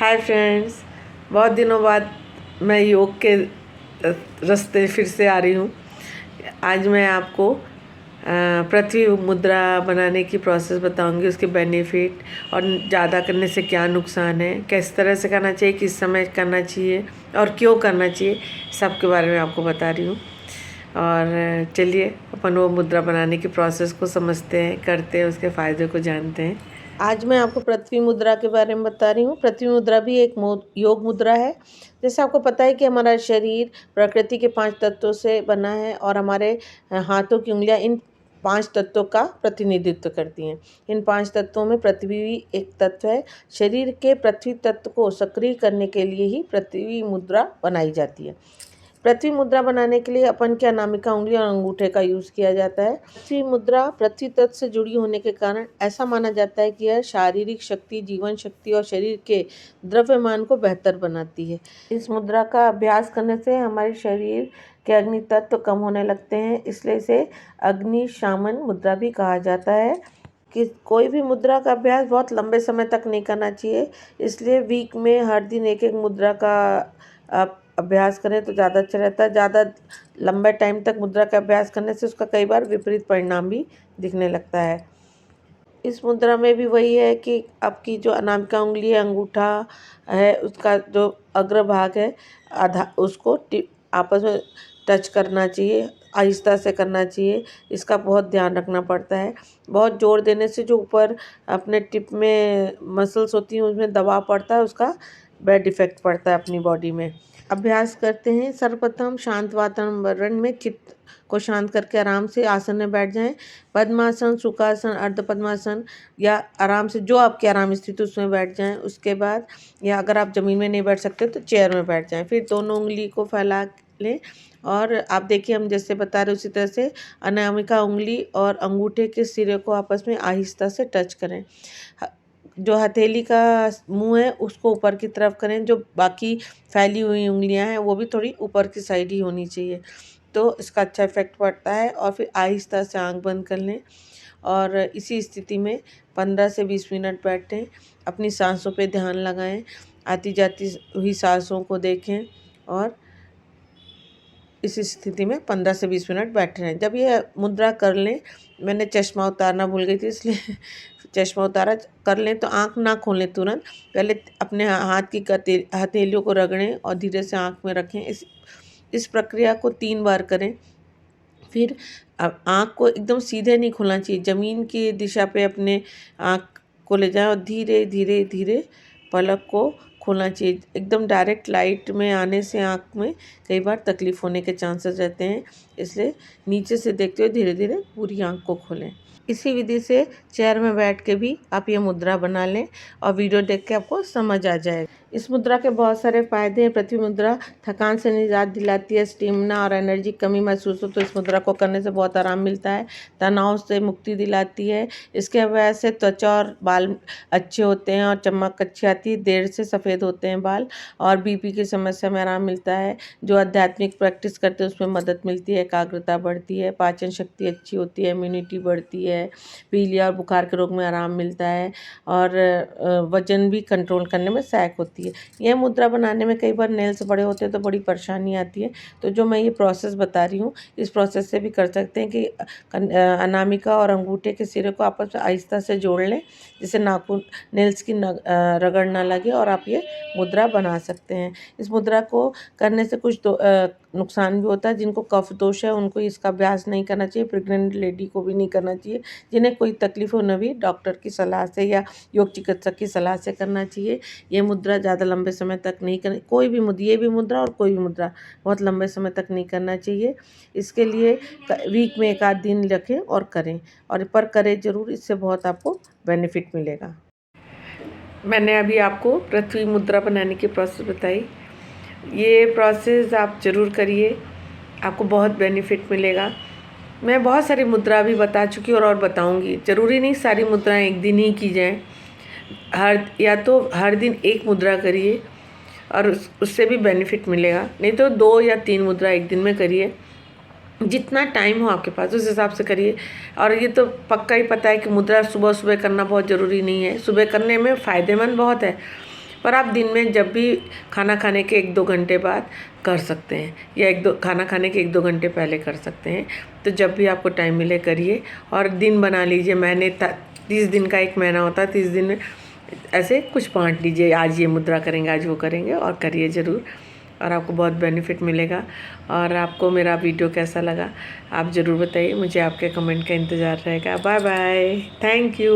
Hi friends, बहुत दिनों बाद मैं योग के रास्ते फिर से आ रही हूँ। आज मैं आपको पृथ्वी मुद्रा बनाने की प्रोसेस बताऊंगी, उसके बेनिफिट और ज़्यादा करने से क्या नुकसान है, किस तरह से करना चाहिए, किस समय करना चाहिए और क्यों करना चाहिए, सब के बारे में आपको बता रही हूँ। और चलिए अपन वो मुद्रा बनाने की प्रोसेस को समझते हैं, करते हैं, उसके फ़ायदे को जानते हैं। आज मैं आपको पृथ्वी मुद्रा के बारे में बता रही हूँ। पृथ्वी मुद्रा भी एक योग मुद्रा है। जैसे आपको पता है कि हमारा शरीर प्रकृति के 5 तत्वों से बना है और हमारे हाथों की उंगलियां इन 5 तत्वों का प्रतिनिधित्व करती हैं। इन 5 तत्वों में पृथ्वी भी एक तत्व है। शरीर के पृथ्वी तत्व को सक्रिय करने के लिए ही पृथ्वी मुद्रा बनाई जाती है। पृथ्वी मुद्रा बनाने के लिए अपन के अनामिका उंगली और अंगूठे का यूज़ किया जाता है। पृथ्वी मुद्रा पृथ्वी तत्व से जुड़ी होने के कारण ऐसा माना जाता है कि यह शारीरिक शक्ति, जीवन शक्ति और शरीर के द्रव्यमान को बेहतर बनाती है। इस मुद्रा का अभ्यास करने से हमारे शरीर के अग्नि तत्व कम होने लगते हैं, इसलिए इसे अग्नि शामन मुद्रा भी कहा जाता है। कि कोई भी मुद्रा का अभ्यास बहुत लंबे समय तक नहीं करना चाहिए, इसलिए वीक में हर दिन एक एक मुद्रा का आप अभ्यास करें तो ज़्यादा अच्छा रहता है। ज़्यादा लंबे टाइम तक मुद्रा का अभ्यास करने से उसका कई बार विपरीत परिणाम भी दिखने लगता है। इस मुद्रा में भी वही है कि आपकी जो अनामिका उंगली है, अंगूठा है, उसका जो अग्रभाग है आधा, उसको आपस में टच करना चाहिए, आहिस्ता से करना चाहिए। इसका बहुत ध्यान रखना पड़ता है। बहुत ज़ोर देने से जो ऊपर अपने टिप में मसल्स होती हैं उसमें दबाव पड़ता है, उसका बैड इफेक्ट पड़ता है अपनी बॉडी में। अभ्यास करते हैं। सर्वप्रथम शांत वातावरण में चित्त को शांत करके आराम से आसन में बैठ जाएं। पद्मासन, सुखासन, अर्ध पद्मासन या आराम से जो आपकी आराम स्थिति उसमें बैठ जाएं। उसके बाद या अगर आप ज़मीन में नहीं बैठ सकते तो चेयर में बैठ जाएं। फिर दोनों उंगली को फैला लें और आप देखिए हम जैसे बता रहे उसी तरह से अनामिका उंगली और अंगूठे के सिरे को आपस में आहिस्ता से टच करें। जो हथेली का मुंह है उसको ऊपर की तरफ करें, जो बाकी फैली हुई उंगलियां हैं वो भी थोड़ी ऊपर की साइड ही होनी चाहिए, तो इसका अच्छा इफेक्ट पड़ता है। और फिर आहिस्ता से आंख बंद कर लें और इसी स्थिति में 15 से 20 मिनट बैठें। अपनी सांसों पे ध्यान लगाएं, आती जाती हुई सांसों को देखें और इस स्थिति में 15 से 20 मिनट बैठे रहें। जब ये मुद्रा कर लें, मैंने चश्मा उतारना भूल गई थी इसलिए चश्मा उतारा, कर लें तो आँख ना खोलें तुरंत। पहले अपने हाथ की हथेलियों को रगड़ें और धीरे से आँख में रखें। इस प्रक्रिया को 3 बार करें। फिर अब आँख को एकदम सीधे नहीं खोलना चाहिए, ज़मीन की दिशा पे अपने आँख को ले जाएं और धीरे धीरे धीरे पलक को खोलना चाहिए। एकदम डायरेक्ट लाइट में आने से आँख में कई बार तकलीफ़ होने के चांसेस रहते हैं, इसलिए नीचे से देखते हुए धीरे धीरे पूरी आँख को खोलें। इसी विधि से चेयर में बैठ के भी आप ये मुद्रा बना लें और वीडियो देख के आपको समझ आ जाएगा। इस मुद्रा के बहुत सारे फ़ायदे हैं। पृथ्वी मुद्रा थकान से निजात दिलाती है। स्टेमिना और एनर्जी कमी महसूस हो तो इस मुद्रा को करने से बहुत आराम मिलता है। तनाव से मुक्ति दिलाती है। इसके वजह से त्वचा और बाल अच्छे होते हैं और चमक अच्छी आती है। देर से सफ़ेद होते हैं बाल और बीपी की समस्या में आराम मिलता है। जो आध्यात्मिक प्रैक्टिस करते हैं उसमें मदद मिलती है, एकाग्रता बढ़ती है, पाचन शक्ति अच्छी होती है, इम्यूनिटी बढ़ती है, पीलिया और बुखार के रोग में आराम मिलता है और वजन भी कंट्रोल करने में सहायक होती है। यह मुद्रा बनाने में कई बार नेल्स बड़े होते हैं तो बड़ी परेशानी आती है, तो जो मैं ये प्रोसेस बता रही हूँ इस प्रोसेस से भी कर सकते हैं कि अनामिका और अंगूठे के सिरे को आपस में आहिस्ता से जोड़ लें जिससे नाखून नेल्स की रगड़ ना लगे और आप ये मुद्रा बना सकते हैं। इस मुद्रा को करने से कुछ नुकसान भी होता है। जिनको कफ दोष है उनको इसका अभ्यास नहीं करना चाहिए। प्रेग्नेंट लेडी को भी नहीं करना चाहिए। जिन्हें कोई तकलीफ हो उन्हें भी डॉक्टर की सलाह से या योग चिकित्सक की सलाह से करना चाहिए। ये मुद्रा ज़्यादा लंबे समय तक नहीं करनी, कोई भी मुद्रा, ये भी मुद्रा और कोई भी मुद्रा बहुत लंबे समय तक नहीं करना चाहिए। इसके लिए वीक में 1 आध दिन रखें और करें, और पर करें ज़रूर, इससे बहुत आपको बेनिफिट मिलेगा। मैंने अभी आपको पृथ्वी मुद्रा बनाने की प्रोसेस बताई। ये प्रोसेस आप ज़रूर करिए, आपको बहुत बेनिफिट मिलेगा। मैं बहुत सारी मुद्रा भी बता चुकी और बताऊंगी। ज़रूरी नहीं सारी मुद्राएं एक दिन ही की जाएं। या तो हर दिन एक मुद्रा करिए और उससे भी बेनिफिट मिलेगा, नहीं तो 2 या 3 मुद्रा एक दिन में करिए। जितना टाइम हो आपके पास उस हिसाब से करिए। और ये तो पक्का ही पता है कि मुद्रा सुबह सुबह करना बहुत ज़रूरी नहीं है। सुबह करने में फ़ायदेमंद बहुत है, पर आप दिन में जब भी खाना खाने के 1-2 घंटे बाद कर सकते हैं, या खाना खाने के 1-2 घंटे पहले कर सकते हैं। तो जब भी आपको टाइम मिले करिए, और दिन बना लीजिए। 30 दिन का एक महीना होता है, 30 दिन में ऐसे कुछ बांट लीजिए, आज ये मुद्रा करेंगे, आज वो करेंगे, और करिए ज़रूर, और आपको बहुत बेनिफिट मिलेगा। और आपको मेरा वीडियो कैसा लगा आप ज़रूर बताइए, मुझे आपके कमेंट का इंतज़ार रहेगा। Bye bye, thank you.